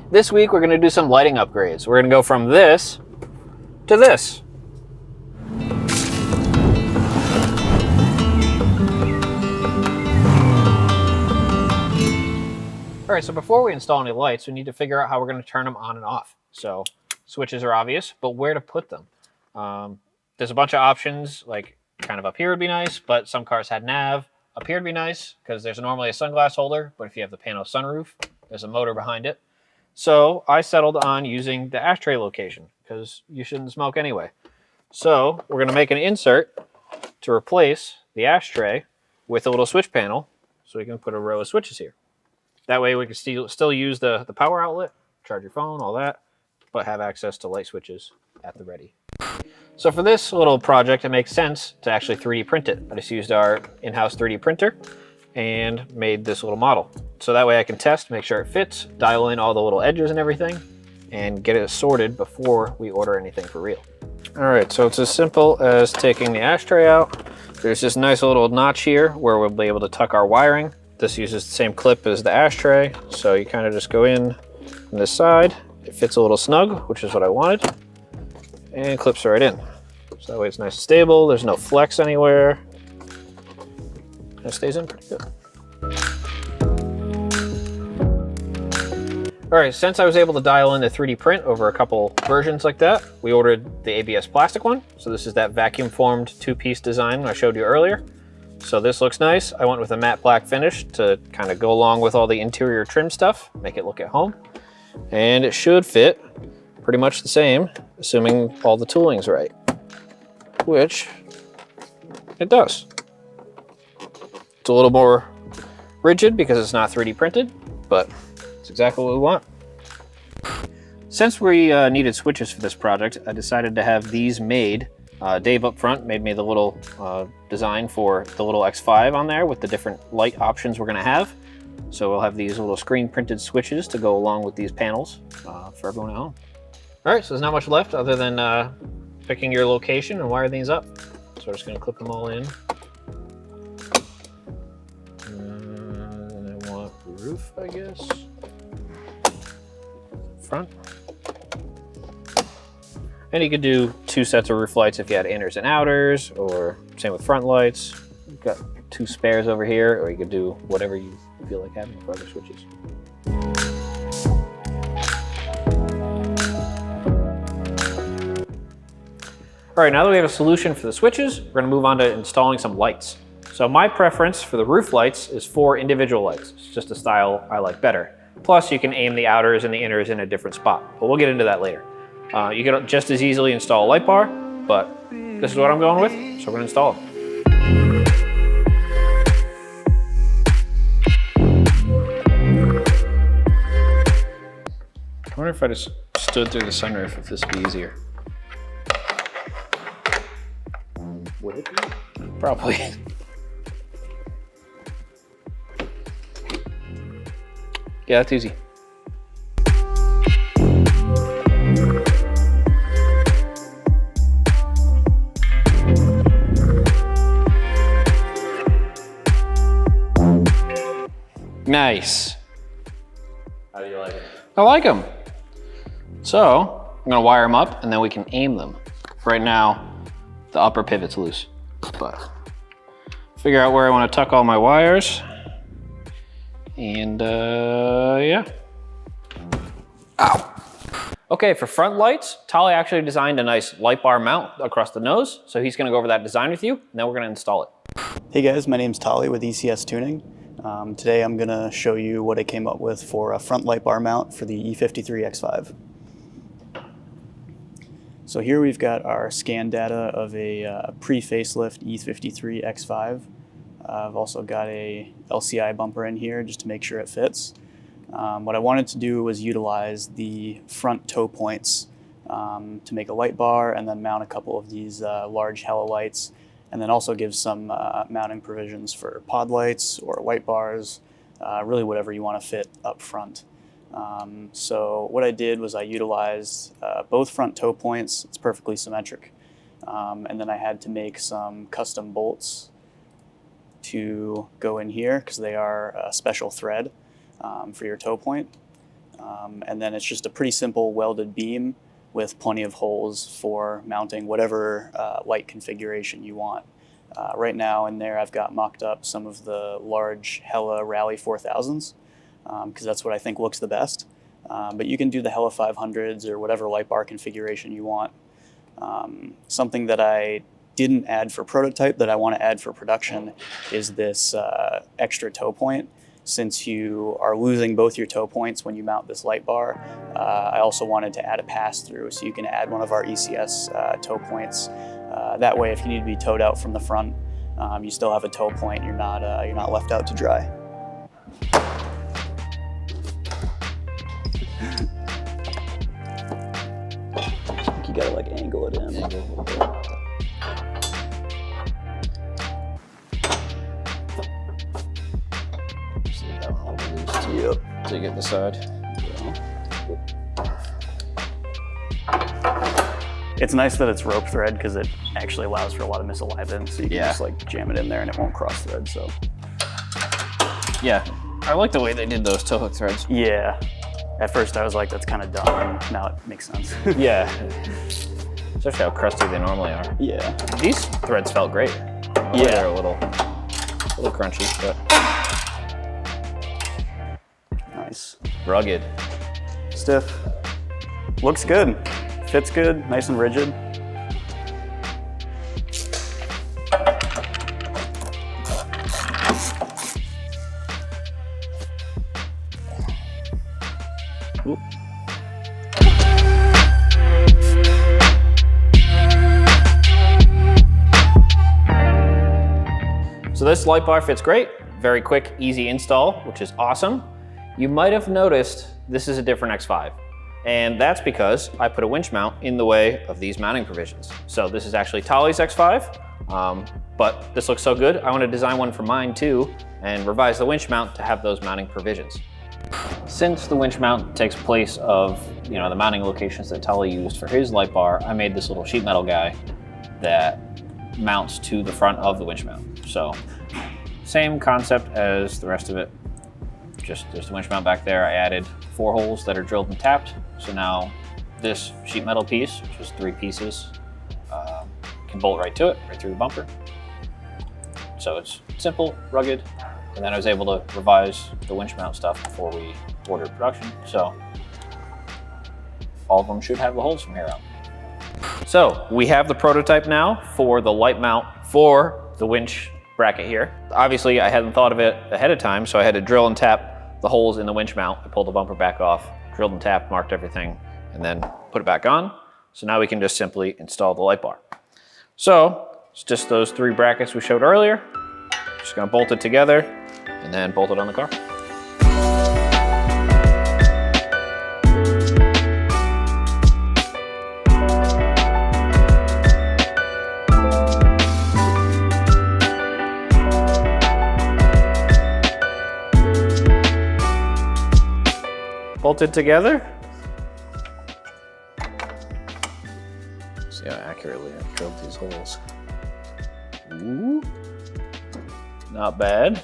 This week we're going to do some lighting upgrades. We're going to go from this to this. All right, so before we install any lights, we need to figure out how we're going to turn them on and off. So switches are obvious, but where to put them? There's a bunch of options, like kind of up here would be nice, but some cars had nav. Up here would be nice because there's normally a sunglass holder, but if you have the pano sunroof, there's a motor behind it. So I settled on using the ashtray location because you shouldn't smoke anyway. So we're going to make an insert to replace the ashtray with a little switch panel so we can put a row of switches here. That way we can still use the power outlet, charge your phone, all that, but have access to light switches at the ready. So for this little project, it makes sense to actually 3D print it. I just used our in-house 3D printer and made this little model. So that way I can test, make sure it fits, dial in all the little edges and everything, and get it sorted before we order anything for real. All right, so it's as simple as taking the ashtray out. There's this nice little notch here where we'll be able to tuck our wiring. This uses the same clip as the ashtray, so you kind of just go in on this side. It fits a little snug, which is what I wanted, and clips right in. So that way it's nice and stable, there's no flex anywhere. It stays in pretty good. All right, since I was able to dial in the 3D print over a couple versions like that, we ordered the ABS plastic one. So this is that vacuum formed two-piece design I showed you earlier. So this looks nice. I went with a matte black finish to kind of go along with all the interior trim stuff, make it look at home. And it should fit pretty much the same, assuming all the tooling's right, which it does. It's a little more rigid because it's not 3D printed, but it's exactly what we want. Since we needed switches for this project, I decided to have these made. Dave up front made me the little design for the little X5 on there with the different light options we're gonna have. So we'll have these little screen printed switches to go along with these panels for everyone at home. All right, so there's not much left other than picking your location and wire these up. So we're just gonna clip them all in. And I want roof, I guess. Front. And you could do 2 sets of roof lights if you had inners and outers, or same with front lights. You've got 2 spares over here, or you could do whatever you feel like having for other switches. All right, now that we have a solution for the switches, we're gonna move on to installing some lights. So my preference for the roof lights is 4 individual lights. It's just a style I like better. Plus you can aim the outers and the inners in a different spot, but we'll get into that later. You can just as easily install a light bar, but this is what I'm going with, so we're gonna install them. I wonder if I just stood through the sunroof, if this would be easier. Would it be? Probably. Yeah, that's easy. Nice. How do you like it? I like them. So I'm gonna wire them up and then we can aim them. Right now, the upper pivot's loose, but figure out where I want to tuck all my wires. And yeah. Ow. Okay, for front lights, Tali actually designed a nice light bar mount across the nose. So he's gonna go over that design with you, and then we're gonna install it. Hey guys, my name's Tali with ECS Tuning. Today I'm gonna show you what I came up with for a front light bar mount for the E53 X5. So here we've got our scan data of a pre-facelift E53 X5. I've also got a LCI bumper in here just to make sure it fits. What I wanted to do was utilize the front toe points to make a light bar and then mount a couple of these large halo lights, and then also give some mounting provisions for pod lights or white bars, really whatever you want to fit up front. So what I did was I utilized both front toe points. It's perfectly symmetric. And then I had to make some custom bolts to go in here because they are a special thread for your toe point. And then it's just a pretty simple welded beam with plenty of holes for mounting whatever light configuration you want. Right now in there I've got mocked up some of the large Hella Rally 4000s because that's what I think looks the best. But you can do the Hella 500s or whatever light bar configuration you want. Something that I didn't add for prototype that I want to add for production is this extra toe point. Since you are losing both your toe points when you mount this light bar, I also wanted to add a pass-through, so you can add one of our ECS toe points. That way, if you need to be towed out from the front, you still have a toe point. You're not left out to dry. You gotta like angle it in. Yep. So you get the side. It's nice that it's rope thread because it actually allows for a lot of misalignment. So you can just like jam it in there and it won't cross thread. So yeah, I like the way they did those toe hook threads. Yeah. At first I was like, that's kind of dumb, and now it makes sense. Yeah. Especially how crusty they normally are. Yeah. These threads felt great. Yeah. They're a little crunchy, but Nice. rugged. Stiff. Looks good. Fits good, nice and rigid. Oop. So this light bar fits great. Very quick, easy install, which is awesome. You might have noticed this is a different X5. And that's because I put a winch mount in the way of these mounting provisions. So this is actually Tolly's X5, but this looks so good, I want to design one for mine too, and revise the winch mount to have those mounting provisions. Since the winch mount takes place of the mounting locations that Tolly used for his light bar, I made this little sheet metal guy that mounts to the front of the winch mount. So same concept as the rest of it. Just there's the winch mount back there. I added 4 holes that are drilled and tapped. So now this sheet metal piece, which is 3 pieces, can bolt right to it, right through the bumper. So it's simple, rugged, and then I was able to revise the winch mount stuff before we ordered production. So all of them should have the holes from here out. So we have the prototype now for the light mount for the winch bracket here. Obviously I hadn't thought of it ahead of time, so I had to drill and tap the holes in the winch mount. I pulled the bumper back off, drilled and tapped, marked everything, and then put it back on. So now we can just simply install the light bar. So it's just those 3 brackets we showed earlier. Just gonna bolt it together and then bolt it on the car. Bolted together. See how accurately I drilled these holes. Ooh, not bad.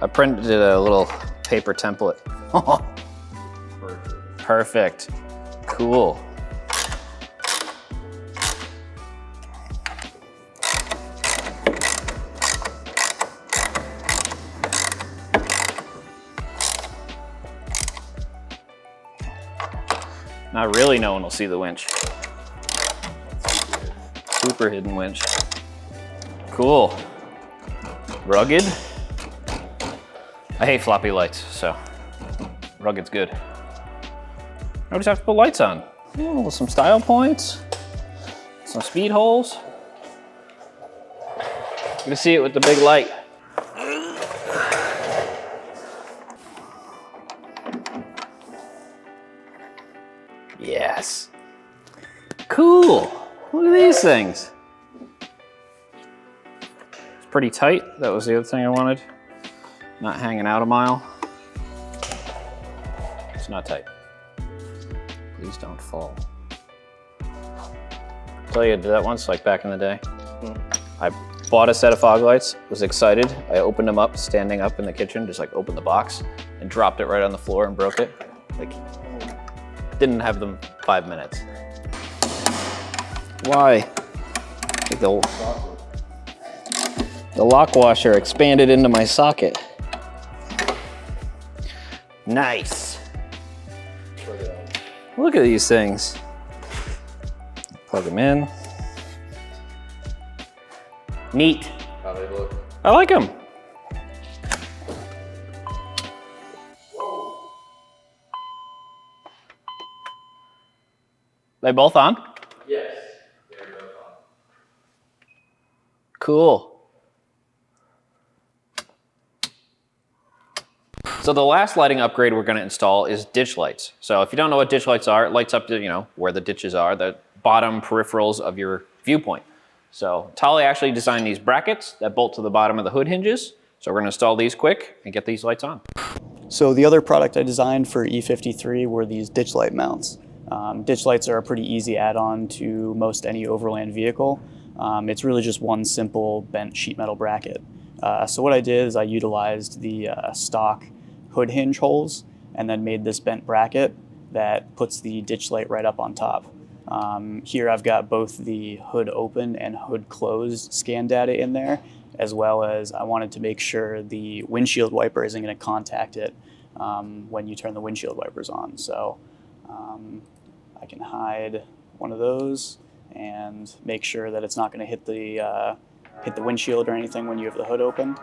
I printed a little paper template. Perfect. Cool. Not really, no one will see the winch. Super hidden winch. Cool. Rugged. I hate floppy lights, so rugged's good. I just have to put lights on. Ooh, some style points, some speed holes. You can see it with the big light. Yes. Cool. Look at these things. It's pretty tight. That was the other thing I wanted. Not hanging out a mile. It's not tight. Please don't fall. I'll tell you, I did that once, like back in the day. I bought a set of fog lights, was excited. I opened them up, standing up in the kitchen, just like opened the box and dropped it right on the floor and broke it. Like, didn't have them 5 minutes. Why? Like the lock washer expanded into my socket. Nice. Look at these things. Plug them in. Neat. How they look. I like them. They both on? Yes, they're both on. Cool. So the last lighting upgrade we're going to install is ditch lights. So if you don't know what ditch lights are, it lights up to, you know, where the ditches are, the bottom peripherals of your viewpoint. So Tali actually designed these brackets that bolt to the bottom of the hood hinges. So we're going to install these quick and get these lights on. So the other product I designed for E53 were these ditch light mounts. Ditch lights are a pretty easy add-on to most any Overland vehicle. It's really just one simple bent sheet metal bracket. So what I did is I utilized the stock hood hinge holes and then made this bent bracket that puts the ditch light right up on top. Here I've got both the hood open and hood closed scan data in there, as well as I wanted to make sure the windshield wiper isn't going to contact it when you turn the windshield wipers on. So I can hide one of those and make sure that it's not going to hit the windshield or anything when you have the hood open.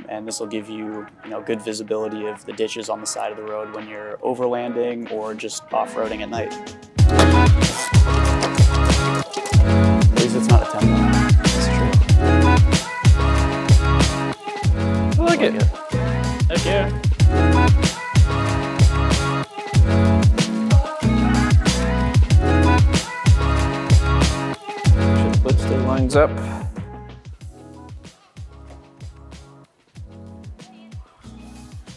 And this will give you, good visibility of the ditches on the side of the road when you're overlanding or just off-roading at night. At least it's not a 10 line. That's true. I like it. Heck yeah. Make sure the lid still lines up.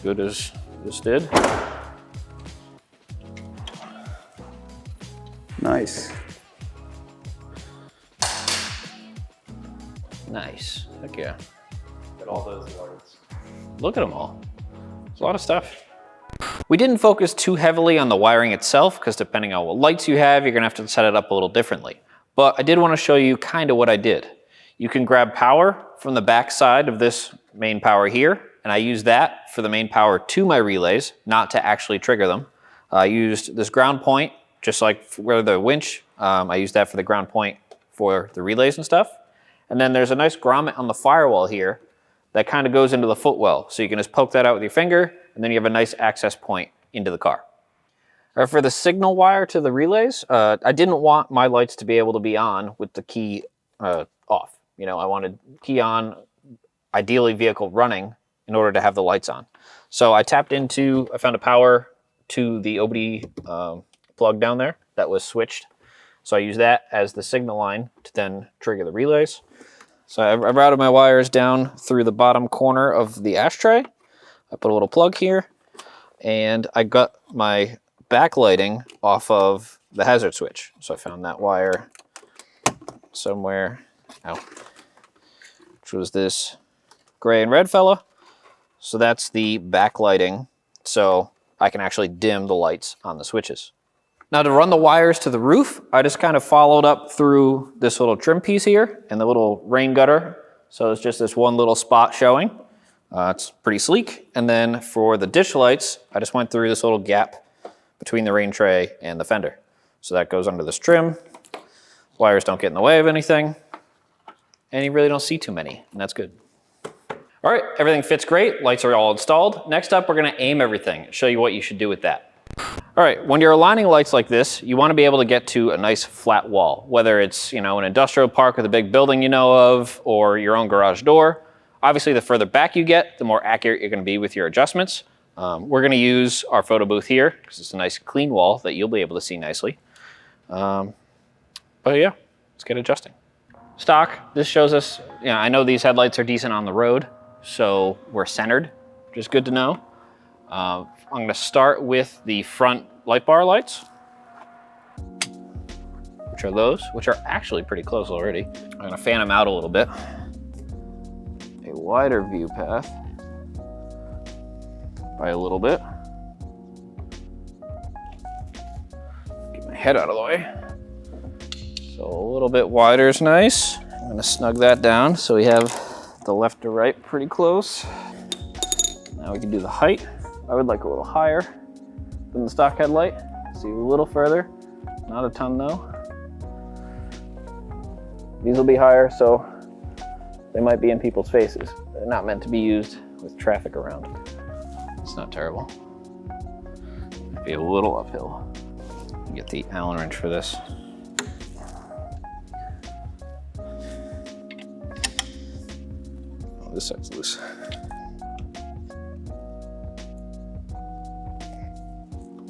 Good as this did. Nice. Nice. Heck yeah. Got all those words. Look at them all. It's a lot of stuff. We didn't focus too heavily on the wiring itself because depending on what lights you have, you're gonna have to set it up a little differently. But I did want to show you kind of what I did. You can grab power from the back side of this main power here, and I used that for the main power to my relays, not to actually trigger them. I used this ground point, just like where the winch, I used that for the ground point for the relays and stuff. And then there's a nice grommet on the firewall here that kind of goes into the footwell. So you can just poke that out with your finger, and then you have a nice access point into the car. All right, for the signal wire to the relays, I didn't want my lights to be able to be on with the key off. I wanted key on, ideally vehicle running, in order to have the lights on. So I found a power to the OBD plug down there that was switched. So I used that as the signal line to then trigger the relays. So I routed my wires down through the bottom corner of the ashtray. I put a little plug here, and I got my backlighting off of the hazard switch. So I found that wire somewhere, which was this gray and red fella. So that's the backlighting, so I can actually dim the lights on the switches. Now to run the wires to the roof, I just kind of followed up through this little trim piece here and the little rain gutter. So it's just this one little spot showing. It's pretty sleek. And then for the ditch lights, I just went through this little gap between the rain tray and the fender. So that goes under this trim. Wires don't get in the way of anything. And you really don't see too many, and that's good. All right, everything fits great. Lights are all installed. Next up, we're gonna aim everything and show you what you should do with that. All right, when you're aligning lights like this, you wanna be able to get to a nice flat wall, whether it's an industrial park with a big building you know of, or your own garage door. Obviously, the further back you get, the more accurate you're gonna be with your adjustments. We're gonna use our photo booth here, because it's a nice clean wall that you'll be able to see nicely. But yeah, let's get adjusting. Stock, this shows us, I know these headlights are decent on the road, so we're centered, which is good to know. I'm gonna start with the front light bar lights, which are those, which are actually pretty close already. I'm gonna fan them out a little bit. A wider view path by a little bit. head out of the way. So a little bit wider is nice. I'm gonna snug that down so we have the left to right pretty close. Now we can do the height. I would like a little higher than the stock headlight. See a little further, not a ton though. These will be higher, so they might be in people's faces. They're not meant to be used with traffic around. It's not terrible. Might be a little uphill. Get the Allen wrench for this. Oh, this side's loose.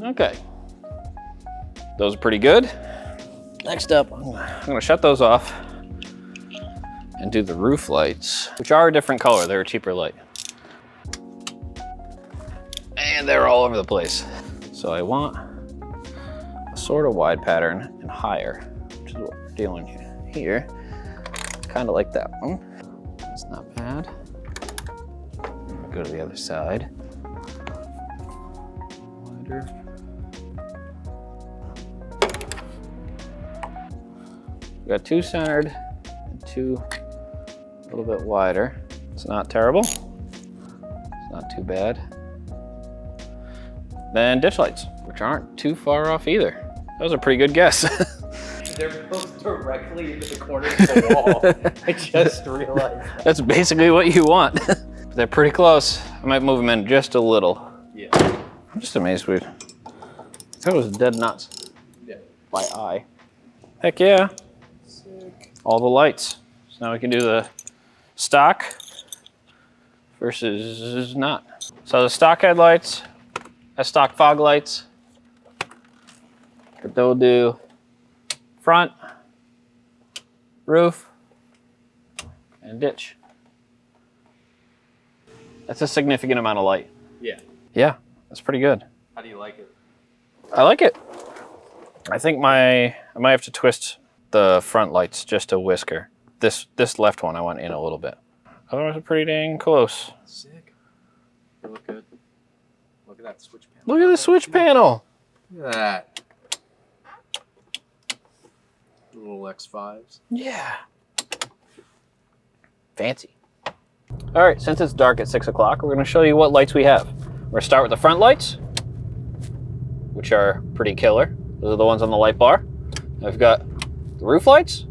Okay. Those are pretty good. Next up, I'm gonna shut those off and do the roof lights, which are a different color. They're a cheaper light. And they're all over the place. So I want a sort of wide pattern and higher, which is what we're dealing here. Kind of like that one. That's not bad. Go to the other side. Wider. We got two centered and two a little bit wider. It's not terrible. It's not too bad. Then ditch lights, which aren't too far off either. That was a pretty good guess. They're both directly into the corner of the wall. I just realized that. That's basically what you want. They're pretty close. I might move them in just a little. Yeah. I'm just amazed I thought it was dead nuts. Yeah. By eye. Heck yeah. Sick. All the lights. So now we can do the stock versus not. So the stock headlights, stock fog lights, but they'll do front, roof, and ditch. That's a significant amount of light. Yeah. Yeah, that's pretty good. How do you like it? I like it. I think I might have to twist the front lights just a whisker. This left one I want in a little bit. Otherwise, it's pretty dang close. Sick. You look good. Look at that switch panel. Look at the switch panel. Look at that. Little X5s. Yeah. Fancy. All right, since it's dark at 6 o'clock, we're gonna show you what lights we have. We're gonna start with the front lights, which are pretty killer. Those are the ones on the light bar. We've got the roof lights,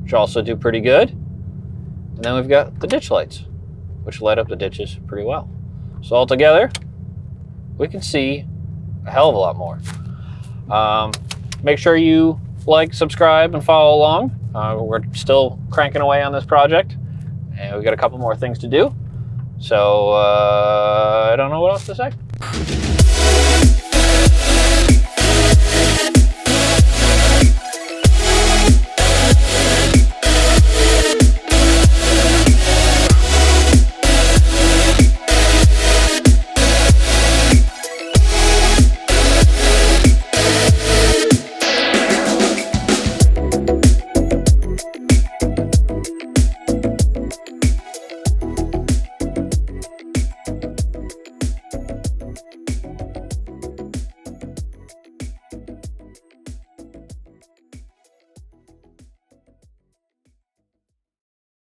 which also do pretty good. And then we've got the ditch lights, which light up the ditches pretty well. So all together, we can see a hell of a lot more. Make sure you like, subscribe, and follow along. We're still cranking away on this project, and we've got a couple more things to do. So I don't know what else to say.